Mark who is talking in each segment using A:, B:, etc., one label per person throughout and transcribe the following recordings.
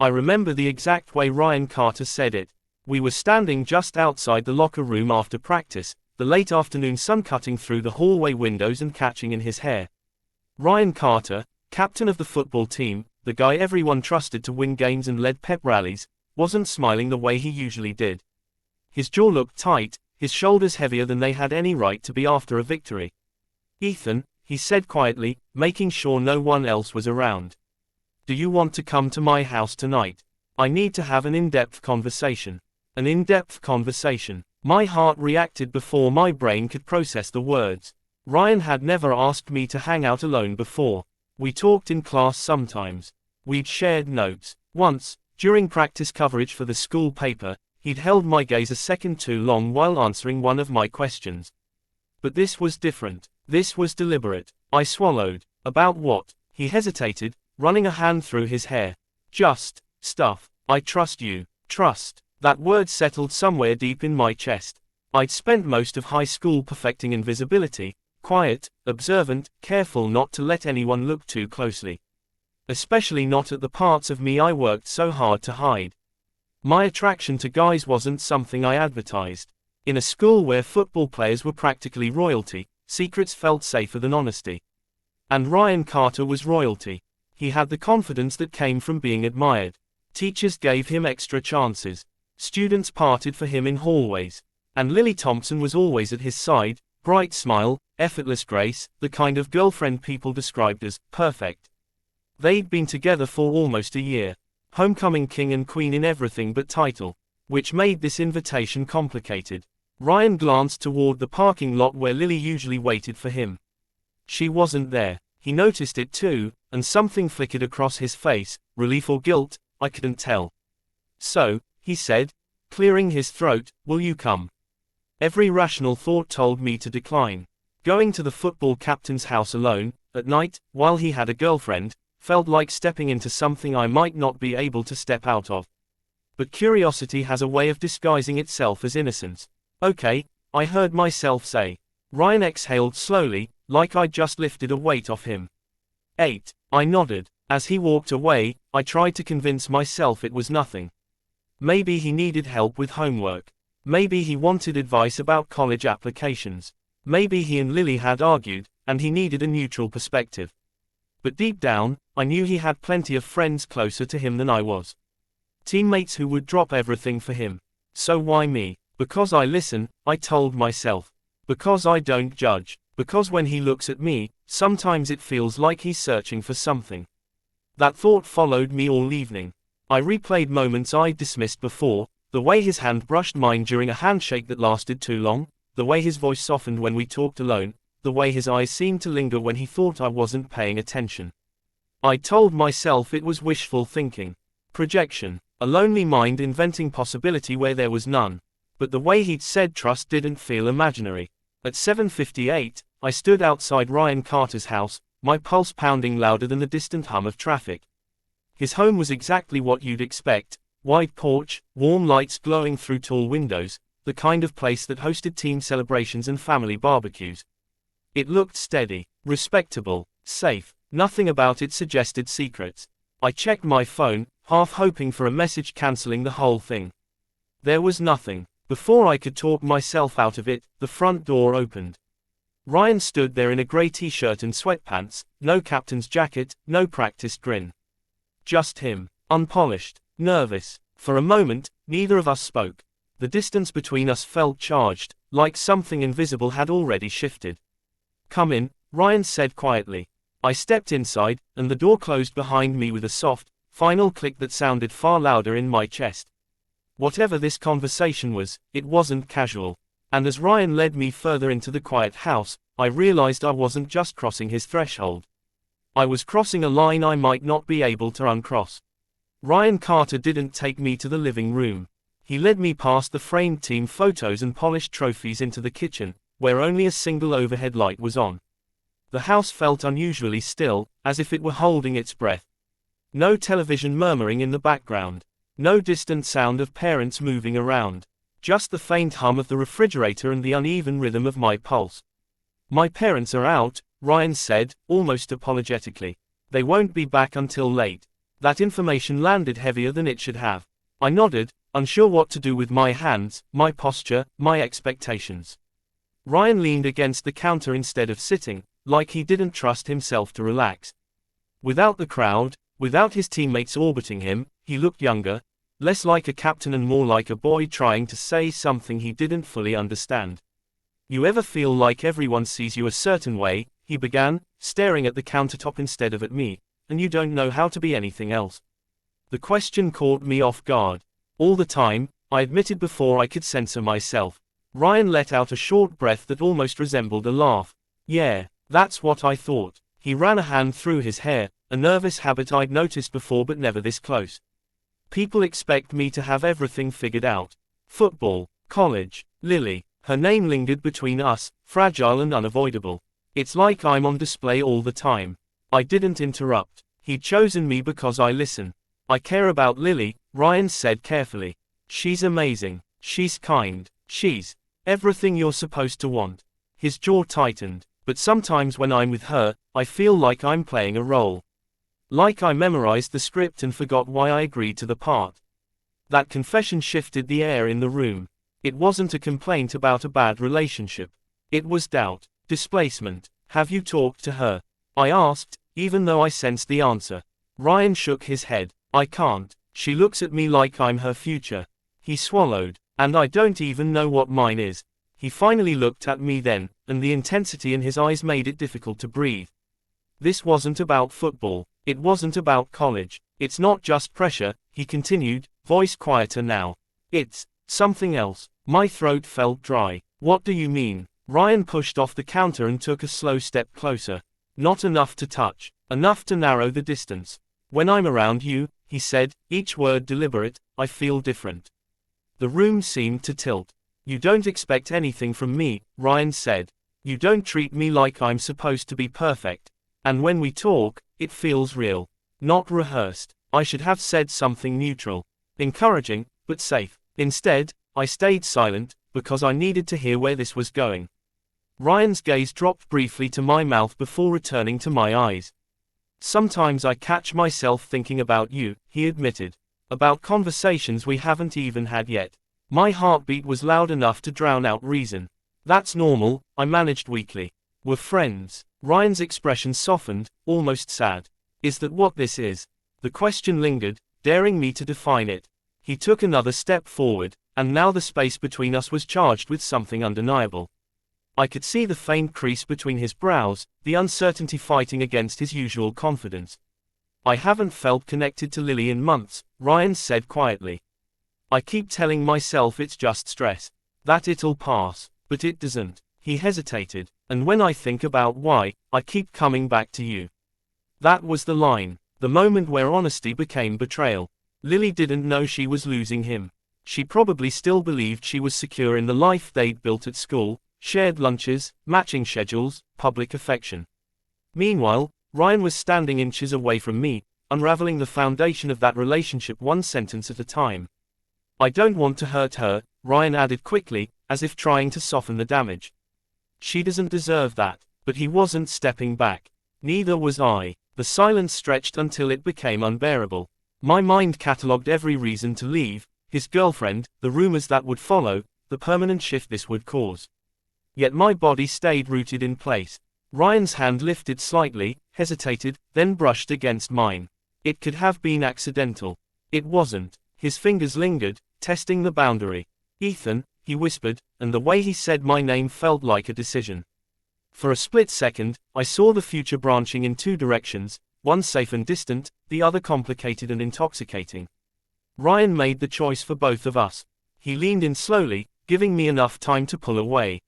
A: I remember the exact way Ryan Carter said it. We were standing just outside the locker room after practice, the late afternoon sun cutting through the hallway windows and catching in his hair. Ryan Carter, captain of the football team, the guy everyone trusted to win games and led pep rallies, wasn't smiling the way he usually did. His jaw looked tight, his shoulders heavier than they had any right to be after a victory. "Ethan," he said quietly, making sure no one else was around. "Do you want to come to my house tonight? I need to have an in-depth conversation." An in-depth conversation. My heart reacted before my brain could process the words. Ryan had never asked me to hang out alone before. We talked in class sometimes. We'd shared notes. Once, during practice coverage for the school paper, he'd held my gaze a second too long while answering one of my questions. But this was different. This was deliberate. I swallowed. "About what?" He hesitated, running a hand through his hair. "Just stuff. I trust you." Trust. That word settled somewhere deep in my chest. I'd spent most of high school perfecting invisibility, quiet, observant, careful not to let anyone look too closely. Especially not at the parts of me I worked so hard to hide. My attraction to guys wasn't something I advertised. In a school where football players were practically royalty, secrets felt safer than honesty. And Ryan Carter was royalty. He had the confidence that came from being admired. Teachers gave him extra chances. Students parted for him in hallways. And Lily Thompson was always at his side, bright smile, effortless grace, the kind of girlfriend people described as perfect. They'd been together for almost a year. Homecoming king and queen in everything but title. Which made this invitation complicated. Ryan glanced toward the parking lot where Lily usually waited for him. She wasn't there. He noticed it too, and something flickered across his face, relief or guilt, I couldn't tell. "So," he said, clearing his throat, "will you come?" Every rational thought told me to decline. Going to the football captain's house alone, at night, while he had a girlfriend, felt like stepping into something I might not be able to step out of. But curiosity has a way of disguising itself as innocence. "Okay," I heard myself say. Ryan exhaled slowly, like I'd just lifted a weight off him. 8. I nodded. As he walked away, I tried to convince myself it was nothing. Maybe he needed help with homework. Maybe he wanted advice about college applications. Maybe he and Lily had argued, and he needed a neutral perspective. But deep down, I knew he had plenty of friends closer to him than I was. Teammates who would drop everything for him. So why me? Because I listen, I told myself. Because I don't judge. Because when he looks at me, sometimes it feels like he's searching for something. That thought followed me all evening. I replayed moments I'd dismissed before, the way his hand brushed mine during a handshake that lasted too long, the way his voice softened when we talked alone, the way his eyes seemed to linger when he thought I wasn't paying attention. I told myself it was wishful thinking. Projection. A lonely mind inventing possibility where there was none. But the way he'd said trust didn't feel imaginary. At 7:58, I stood outside Ryan Carter's house, my pulse pounding louder than the distant hum of traffic. His home was exactly what you'd expect: wide porch, warm lights glowing through tall windows, the kind of place that hosted team celebrations and family barbecues. It looked steady, respectable, safe. Nothing about it suggested secrets. I checked my phone, half hoping for a message canceling the whole thing. There was nothing. Before I could talk myself out of it, the front door opened. Ryan stood there in a grey t-shirt and sweatpants, no captain's jacket, no practiced grin. Just him, unpolished, nervous. For a moment, neither of us spoke. The distance between us felt charged, like something invisible had already shifted. "Come in," Ryan said quietly. I stepped inside, and the door closed behind me with a soft, final click that sounded far louder in my chest. Whatever this conversation was, it wasn't casual. And as Ryan led me further into the quiet house, I realized I wasn't just crossing his threshold. I was crossing a line I might not be able to uncross. Ryan Carter didn't take me to the living room. He led me past the framed team photos and polished trophies into the kitchen, where only a single overhead light was on. The house felt unusually still, as if it were holding its breath. No television murmuring in the background. No distant sound of parents moving around. Just the faint hum of the refrigerator and the uneven rhythm of my pulse. "My parents are out," Ryan said, almost apologetically. "They won't be back until late." That information landed heavier than it should have. I nodded, unsure what to do with my hands, my posture, my expectations. Ryan leaned against the counter instead of sitting, like he didn't trust himself to relax. Without the crowd, without his teammates orbiting him, he looked younger, less like a captain and more like a boy trying to say something he didn't fully understand. You ever feel like everyone sees you a certain way, he began, staring at the countertop instead of at me, and you don't know how to be anything else? The question caught me off guard. All the time, I admitted before I could censor myself. Ryan let out a short breath that almost resembled a laugh. Yeah, that's what I thought. He ran a hand through his hair, a nervous habit I'd noticed before but never this close. People expect me to have everything figured out. Football, college, Lily. Her name lingered between us, fragile and unavoidable. It's like I'm on display all the time. I didn't interrupt. He'd chosen me because I listen. I care about Lily, Ryan said carefully. She's amazing. She's kind. She's everything you're supposed to want. His jaw tightened. But sometimes when I'm with her, I feel like I'm playing a role. Like I memorized the script and forgot why I agreed to the part. That confession shifted the air in the room. It wasn't a complaint about a bad relationship. It was doubt, displacement. Have you talked to her? I asked, even though I sensed the answer. Ryan shook his head. I can't. She looks at me like I'm her future. He swallowed. And I don't even know what mine is. He finally looked at me then, and the intensity in his eyes made it difficult to breathe. This wasn't about football. It wasn't about college. It's not just pressure, he continued, voice quieter now. It's something else. My throat felt dry. What do you mean? Ryan pushed off the counter and took a slow step closer. Not enough to touch. Enough to narrow the distance. When I'm around you, he said, each word deliberate, I feel different. The room seemed to tilt. You don't expect anything from me, Ryan said. You don't treat me like I'm supposed to be perfect. And when we talk, it feels real. Not rehearsed. I should have said something neutral. Encouraging, but safe. Instead, I stayed silent, because I needed to hear where this was going. Ryan's gaze dropped briefly to my mouth before returning to my eyes. Sometimes I catch myself thinking about you, he admitted. About conversations we haven't even had yet. My heartbeat was loud enough to drown out reason. That's normal, I managed weakly. We're friends. Ryan's expression softened, almost sad. Is that what this is? The question lingered, daring me to define it. He took another step forward, and now the space between us was charged with something undeniable. I could see the faint crease between his brows, the uncertainty fighting against his usual confidence. I haven't felt connected to Lily in months, Ryan said quietly. I keep telling myself it's just stress. That it'll pass, but it doesn't. He hesitated, and when I think about why, I keep coming back to you. That was the line, the moment where honesty became betrayal. Lily didn't know she was losing him. She probably still believed she was secure in the life they'd built at school, shared lunches, matching schedules, public affection. Meanwhile, Ryan was standing inches away from me, unraveling the foundation of that relationship one sentence at a time. I don't want to hurt her, Ryan added quickly, as if trying to soften the damage. She doesn't deserve that, but he wasn't stepping back. Neither was I. The silence stretched until it became unbearable. My mind catalogued every reason to leave, his girlfriend, the rumors that would follow, the permanent shift this would cause. Yet my body stayed rooted in place. Ryan's hand lifted slightly, hesitated, then brushed against mine. It could have been accidental. It wasn't. His fingers lingered, testing the boundary. Ethan, he whispered, and the way he said my name felt like a decision. For a split second, I saw the future branching in two directions, one safe and distant, the other complicated and intoxicating. Ryan made the choice for both of us. He leaned in slowly, giving me enough time to pull away.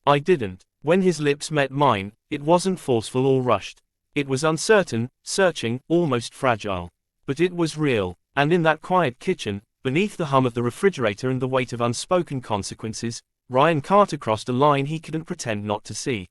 A: I didn't. When his lips met mine, it wasn't forceful or rushed. It was uncertain, searching, almost fragile. But it was real, and in that quiet kitchen, beneath the hum of the refrigerator and the weight of unspoken consequences, Ryan Carter crossed a line he couldn't pretend not to see.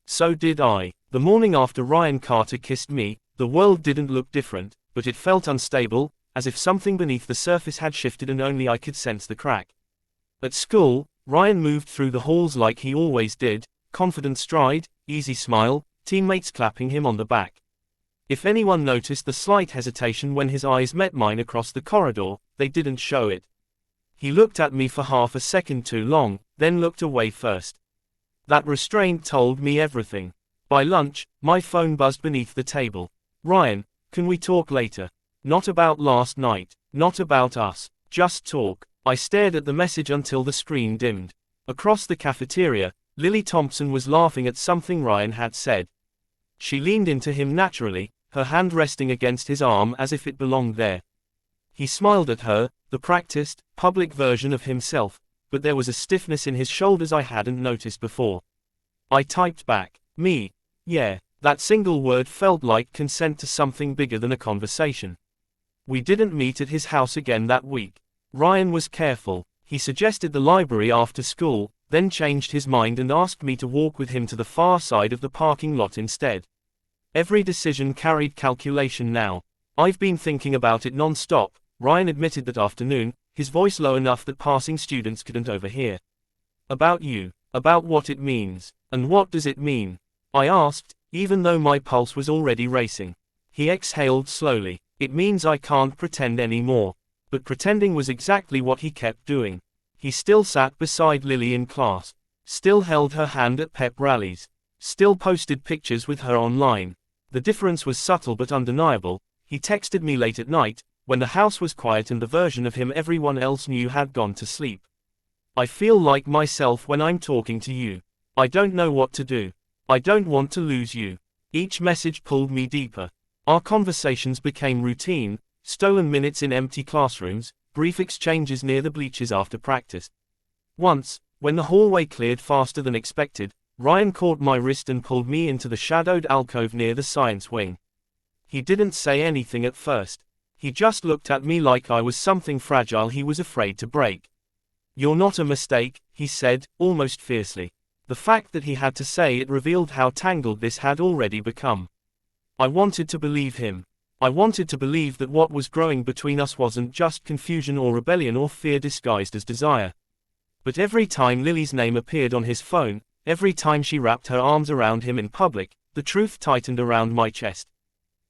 A: So did I. The morning after Ryan Carter kissed me, the world didn't look different, but it felt unstable, as if something beneath the surface had shifted and only I could sense the crack. At school, Ryan moved through the halls like he always did, confident stride, easy smile, teammates clapping him on the back. If anyone noticed the slight hesitation when his eyes met mine across the corridor, they didn't show it. He looked at me for half a second too long, then looked away first. That restraint told me everything. By lunch, my phone buzzed beneath the table. "Ryan, can we talk later? Not about last night, not about us, just talk." I stared at the message until the screen dimmed. Across the cafeteria, Lily Thompson was laughing at something Ryan had said. She leaned into him naturally, her hand resting against his arm as if it belonged there. He smiled at her, the practiced, public version of himself, but there was a stiffness in his shoulders I hadn't noticed before. I typed back, "Me. Yeah." That single word felt like consent to something bigger than a conversation. We didn't meet at his house again that week. Ryan was careful. He suggested the library after school, then changed his mind and asked me to walk with him to the far side of the parking lot instead. Every decision carried calculation now. "I've been thinking about it non-stop," Ryan admitted that afternoon, his voice low enough that passing students couldn't overhear. "About you, about what it means." "And what does it mean?" I asked, even though my pulse was already racing. He exhaled slowly. "It means I can't pretend anymore." But pretending was exactly what he kept doing. He still sat beside Lily in class, still held her hand at pep rallies, still posted pictures with her online. The difference was subtle but undeniable. He texted me late at night, when the house was quiet and the version of him everyone else knew had gone to sleep. "I feel like myself when I'm talking to you. I don't know what to do. I don't want to lose you." Each message pulled me deeper. Our conversations became routine, stolen minutes in empty classrooms, brief exchanges near the bleachers after practice. Once, when the hallway cleared faster than expected, Ryan caught my wrist and pulled me into the shadowed alcove near the science wing. He didn't say anything at first. He just looked at me like I was something fragile he was afraid to break. "You're not a mistake," he said, almost fiercely. The fact that he had to say it revealed how tangled this had already become. I wanted to believe him. I wanted to believe that what was growing between us wasn't just confusion or rebellion or fear disguised as desire. But every time Lily's name appeared on his phone, every time she wrapped her arms around him in public, the truth tightened around my chest.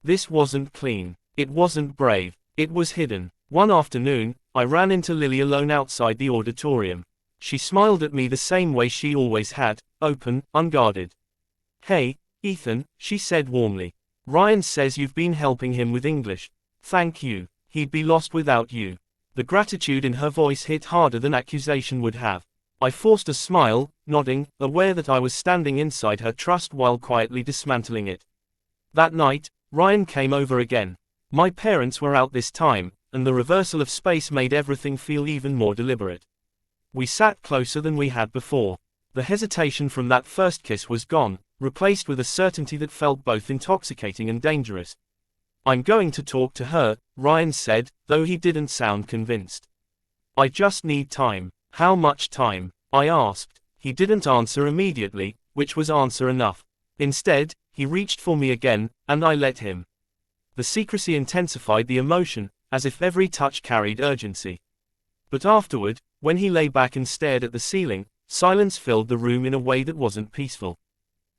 A: This wasn't clean. It wasn't brave. It was hidden. One afternoon, I ran into Lily alone outside the auditorium. She smiled at me the same way she always had, open, unguarded. "Hey, Ethan," she said warmly. "Ryan says you've been helping him with English. Thank you. He'd be lost without you." The gratitude in her voice hit harder than accusation would have. I forced a smile, nodding, aware that I was standing inside her trust while quietly dismantling it. That night, Ryan came over again. My parents were out this time, and the reversal of space made everything feel even more deliberate. We sat closer than we had before. The hesitation from that first kiss was gone, replaced with a certainty that felt both intoxicating and dangerous. "I'm going to talk to her," Ryan said, though he didn't sound convinced. "I just need time." "How much time?" I asked. He didn't answer immediately, which was answer enough. Instead, he reached for me again, and I let him. The secrecy intensified the emotion, as if every touch carried urgency. But afterward, when he lay back and stared at the ceiling, silence filled the room in a way that wasn't peaceful.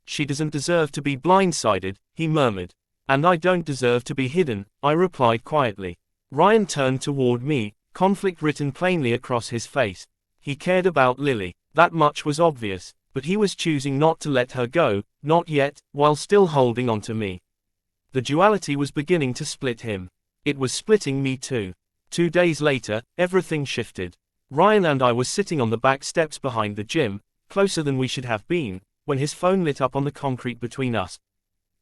A: "She doesn't deserve to be blindsided," he murmured. "And I don't deserve to be hidden," I replied quietly. Ryan turned toward me, conflict written plainly across his face. He cared about Lily, that much was obvious, but he was choosing not to let her go, not yet, while still holding on to me. The duality was beginning to split him. It was splitting me too. 2 days later, everything shifted. Ryan and I were sitting on the back steps behind the gym, closer than we should have been, when his phone lit up on the concrete between us.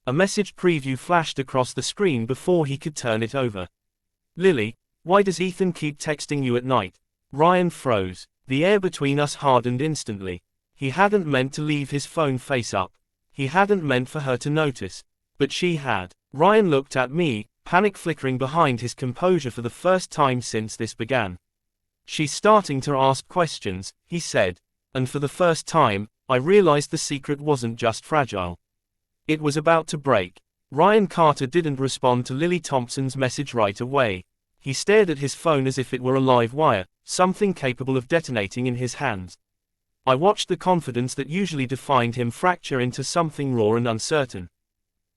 A: A message preview flashed across the screen before he could turn it over. "Lily, why does Ethan keep texting you at night?" Ryan froze. The air between us hardened instantly. He hadn't meant to leave his phone face up. He hadn't meant for her to notice. But she had. Ryan looked at me, panic flickering behind his composure for the first time since this began. "She's starting to ask questions," he said. And for the first time, I realized the secret wasn't just fragile. It was about to break. Ryan Carter didn't respond to Lily Thompson's message right away. He stared at his phone as if it were a live wire, something capable of detonating in his hands. I watched the confidence that usually defined him fracture into something raw and uncertain.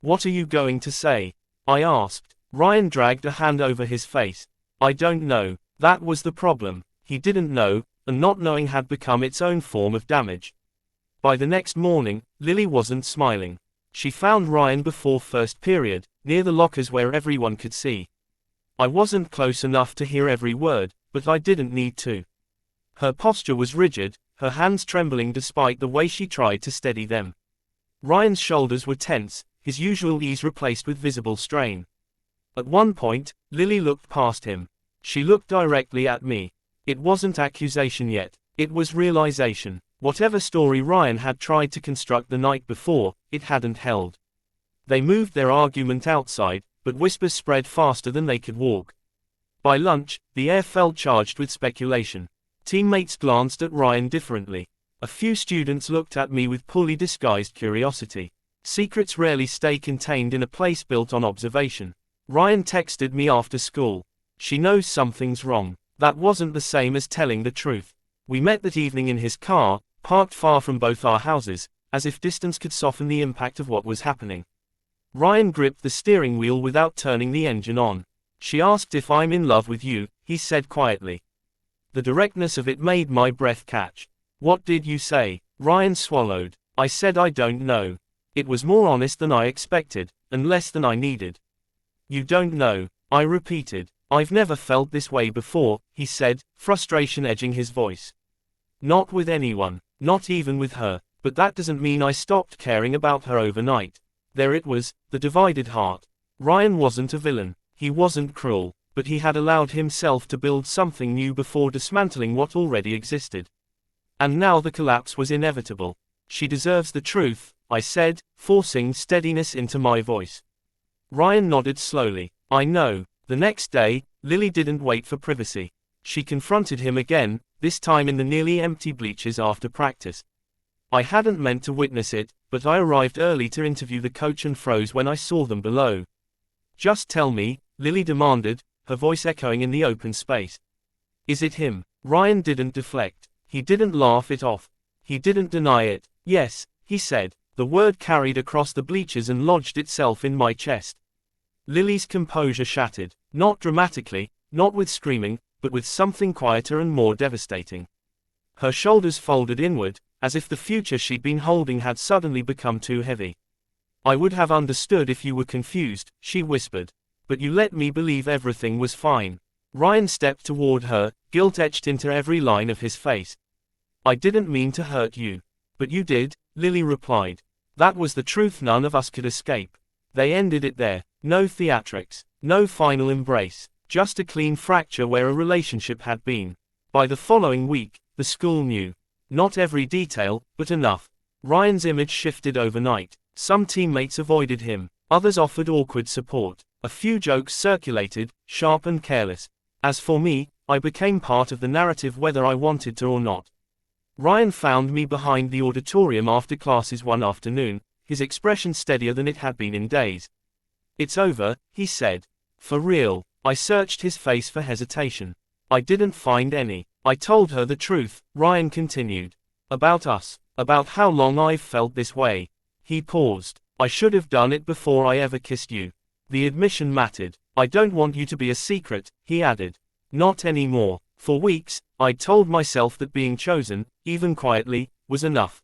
A: "What are you going to say?" I asked. Ryan dragged a hand over his face. I don't know. That was the problem. He didn't know, and not knowing had become its own form of damage. By the next morning, Lily wasn't smiling. She found Ryan before first period, near the lockers where everyone could see. I wasn't close enough to hear every word, but I didn't need to. Her posture was rigid, her hands trembling despite the way she tried to steady them. Ryan's shoulders were tense, his usual ease replaced with visible strain. At one point, Lily looked past him. She looked directly at me. It wasn't accusation yet, it was realization. Whatever story Ryan had tried to construct the night before, it hadn't held. They moved their argument outside, but whispers spread faster than they could walk. By lunch, the air felt charged with speculation. Teammates glanced at Ryan differently. A few students looked at me with poorly disguised curiosity. Secrets rarely stay contained in a place built on observation. Ryan texted me after school. She knows something's wrong. That wasn't the same as telling the truth. We met that evening in his car, parked far from both our houses, as if distance could soften the impact of what was happening. Ryan gripped the steering wheel without turning the engine on. She asked if I'm in love with you, he said quietly. The directness of it made my breath catch. What did you say? Ryan swallowed. I said I don't know. It was more honest than I expected, and less than I needed. You don't know, I repeated. I've never felt this way before, he said, frustration edging his voice. Not with anyone, not even with her, but that doesn't mean I stopped caring about her overnight. There it was, the divided heart. Ryan wasn't a villain, he wasn't cruel, but he had allowed himself to build something new before dismantling what already existed. And now the collapse was inevitable. She deserves the truth, I said, forcing steadiness into my voice. Ryan nodded slowly. I know. The next day, Lily didn't wait for privacy. She confronted him again, this time in the nearly empty bleachers after practice. I hadn't meant to witness it, but I arrived early to interview the coach and froze when I saw them below. Just tell me, Lily demanded, her voice echoing in the open space. Is it him? Ryan didn't deflect. He didn't laugh it off. He didn't deny it. Yes, he said. The word carried across the bleachers and lodged itself in my chest. Lily's composure shattered. Not dramatically, not with screaming, but with something quieter and more devastating. Her shoulders folded inward, as if the future she'd been holding had suddenly become too heavy. I would have understood if you were confused, she whispered. But you let me believe everything was fine. Ryan stepped toward her, guilt etched into every line of his face. I didn't mean to hurt you. But you did, Lily replied. That was the truth none of us could escape. They ended it there. No theatrics, no final embrace, just a clean fracture where a relationship had been. By the following week, the school knew. Not every detail, but enough. Ryan's image shifted overnight. Some teammates avoided him, others offered awkward support. A few jokes circulated, sharp and careless. As for me, I became part of the narrative whether I wanted to or not. Ryan found me behind the auditorium after classes one afternoon, his expression steadier than it had been in days. It's over, he said. For real. I searched his face for hesitation. I didn't find any. I told her the truth, Ryan continued. About us. About how long I've felt this way. He paused. I should have done it before I ever kissed you. The admission mattered. I don't want you to be a secret, he added. Not anymore. For weeks, I'd told myself that being chosen, even quietly, was enough.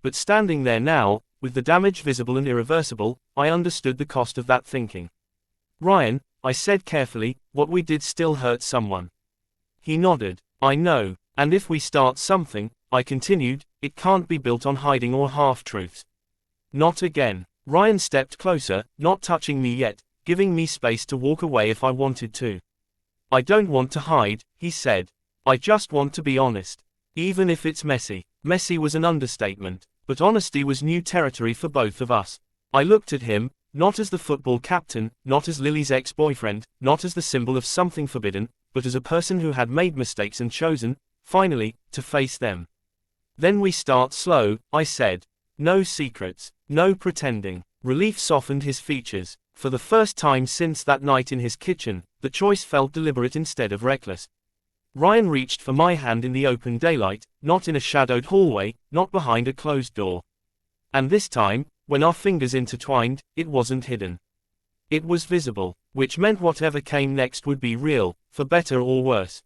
A: But standing there now, with the damage visible and irreversible, I understood the cost of that thinking. Ryan, I said carefully, what we did still hurt someone. He nodded. I know, and if we start something, I continued, it can't be built on hiding or half-truths. Not again. Ryan stepped closer, not touching me yet, giving me space to walk away if I wanted to. I don't want to hide, he said. I just want to be honest. Even if it's messy. Messy was an understatement, but honesty was new territory for both of us. I looked at him, not as the football captain, not as Lily's ex-boyfriend, not as the symbol of something forbidden, but as a person who had made mistakes and chosen, finally, to face them. Then we start slow, I said. No secrets, no pretending. Relief softened his features. For the first time since that night in his kitchen, the choice felt deliberate instead of reckless. Ryan reached for my hand in the open daylight, not in a shadowed hallway, not behind a closed door. And this time, when our fingers intertwined, it wasn't hidden. It was visible, which meant whatever came next would be real, for better or worse.